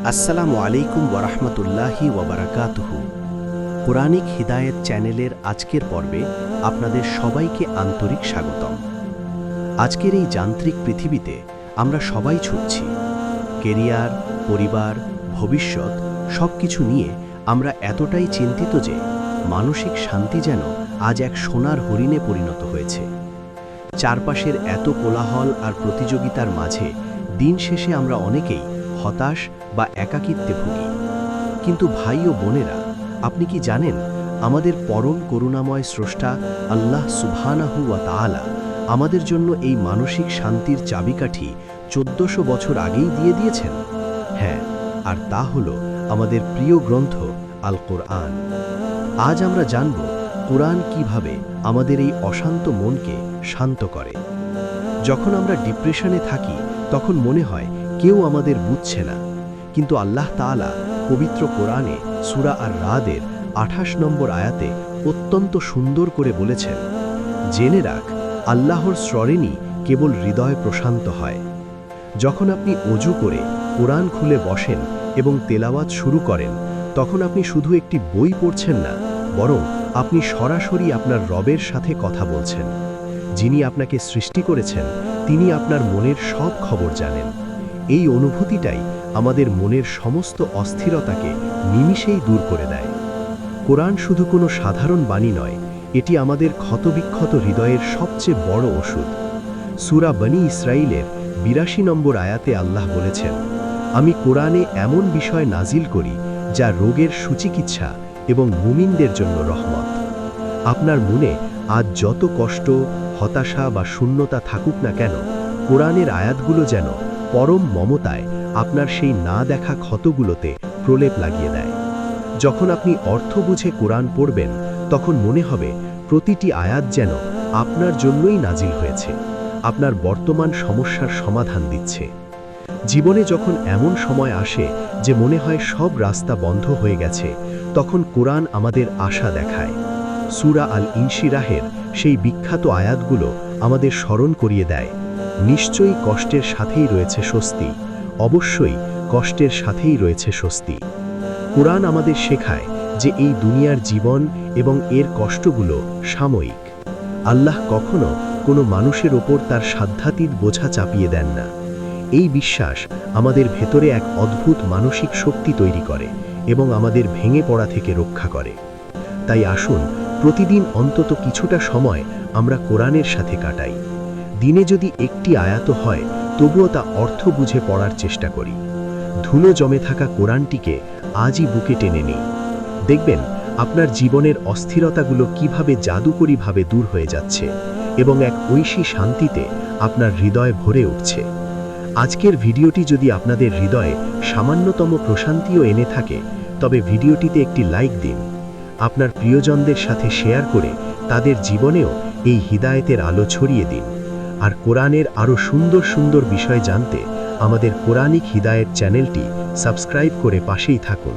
আসসালামু আলাইকুম ওয়ারাহমাতুল্লাহি ওয়াবারাকাতুহু। কোরআনিক হিদায়েত চ্যানেলের আজকের পর্বে আপনাদের সবাইকে আন্তরিক স্বাগতম। আজকের এই যান্ত্রিক পৃথিবীতে আমরা সবাই ছুটছি। কেরিয়ার, পরিবার, ভবিষ্যৎ সব কিছু নিয়ে আমরা এতটাই চিন্তিত যে মানসিক শান্তি যেন আজ এক সোনার হরিণে পরিণত হয়েছে। চারপাশের এত কোলাহল আর প্রতিযোগিতার মাঝে দিন শেষে আমরা অনেকেই হতাশ বা একাকিত্বে ভুগি। কিন্তু ভাই ও বোনেরা, আপনি কি জানেন আমাদের পরম করুণাময় স্রষ্টা আল্লাহ সুবহানাহু ওয়া তাআলা আমাদের জন্য এই মানসিক শান্তির চাবিকাঠি 1400 বছর আগেই দিয়ে দিয়েছেন? হ্যাঁ, আর তা হলো আমাদের প্রিয় গ্রন্থ আল কোরআন। আজ আমরা জানব কোরআন কিভাবে আমাদের এই অশান্ত মনকে শান্ত করে। যখন আমরা ডিপ্রেশনে থাকি তখন মনে হয় কেউ আমাদের বুঝছে না, কিন্তু আল্লাহ তাআলা পবিত্র কোরআনে সূরা আর-রাদের 28 নম্বর আয়াতে অত্যন্ত সুন্দর করে বলেছেন, জেনে রাখ আল্লাহর স্মরণেই কেবল হৃদয় প্রশান্ত হয়। যখন আপনি অজু করে কোরআন খুলে বসেন এবং তেলাওয়াত শুরু করেন, তখন আপনি শুধু একটি বই পড়ছেন না, বরং আপনি সরাসরি আপনার রবের সাথে কথা বলছেন। যিনি আপনাকে সৃষ্টি করেছেন তিনি আপনার মনের সব খবর জানেন। এই অনুভূতিটাই আমাদের মনের সমস্ত অস্থিরতাকে নিমিষেই দূর করে দেয়। কোরআন শুধু কোনো সাধারণ বাণী নয়, এটি আমাদের ক্ষতবিক্ষত হৃদয়ের সবচেয়ে বড় ওষুধ। সূরা বনী ইসরাঈলের 82 নম্বর আয়াতে আল্লাহ বলেছেন, আমি কোরআনে এমন বিষয় নাজিল করি যা রোগের সুচিকিৎসা এবং মুমিনদের জন্য রহমত। আপনার মনে আজ যত কষ্ট, হতাশা বা শূন্যতা থাকুক না কেন, কোরআনের আয়াতগুলো যেন পরম মমতায় আপনার সেই না দেখা ক্ষতগুলোতে প্রলেপ লাগিয়ে দেয়। যখন আপনি অর্থ বুঝে কোরআন পড়বেন, তখন মনে হবে প্রতিটি আয়াত যেন আপনার জন্যই নাজিল হয়েছে, আপনার বর্তমান সমস্যার সমাধান দিচ্ছে। জীবনে যখন এমন সময় আসে যে মনে হয় সব রাস্তা বন্ধ হয়ে গেছে, তখন কোরআন আমাদের আশা দেখায়। সূরা আল-ইনশিরাহের সেই বিখ্যাত আয়াতগুলো আমাদের স্মরণ করিয়ে দেয়, নিশ্চয়ই কষ্টের সাথেই রয়েছে স্বস্তি, অবশ্যই কষ্টের সাথেই রয়েছে স্বস্তি। কোরআন আমাদের শেখায় যে এই দুনিয়ার জীবন এবং এর কষ্টগুলো সাময়িক। আল্লাহ কখনো কোনো মানুষের ওপর তার সাধ্যাতীত বোঝা চাপিয়ে দেন না। এই বিশ্বাস আমাদের ভেতরে এক অদ্ভুত মানসিক শক্তি তৈরি করে এবং আমাদের ভেঙে পড়া থেকে রক্ষা করে। তাই আসুন প্রতিদিন অন্তত কিছুটা সময় আমরা কোরআনের সাথে কাটাই। দিনে যদি একটি আয়াত হয়, তবুও তা অর্থ বুঝে পড়ার চেষ্টা করি। ধুলো জমে থাকা কোরআনটিকে আজই বুকে টেনে নিই। দেখবেন আপনার জীবনের অস্থিরতাগুলো কিভাবে জাদুকরীভাবে দূর হয়ে যাচ্ছে এবং এক ঐশী শান্তিতে আপনার হৃদয় ভরে উঠছে। আজকের ভিডিওটি যদি আপনাদের হৃদয়ে সামান্যতম প্রশান্তিও এনে থাকে, তবে ভিডিওটিতে একটি লাইক দিন। আপনার প্রিয়জনদের সাথে শেয়ার করে তাদের জীবনেও এই হিদায়েতের আলো ছড়িয়ে দিন। আর কোরআনের আরও সুন্দর সুন্দর বিষয় জানতে আমাদের কোরআনিক হিদায়েত চ্যানেলটি সাবস্ক্রাইব করে পাশেই থাকুন।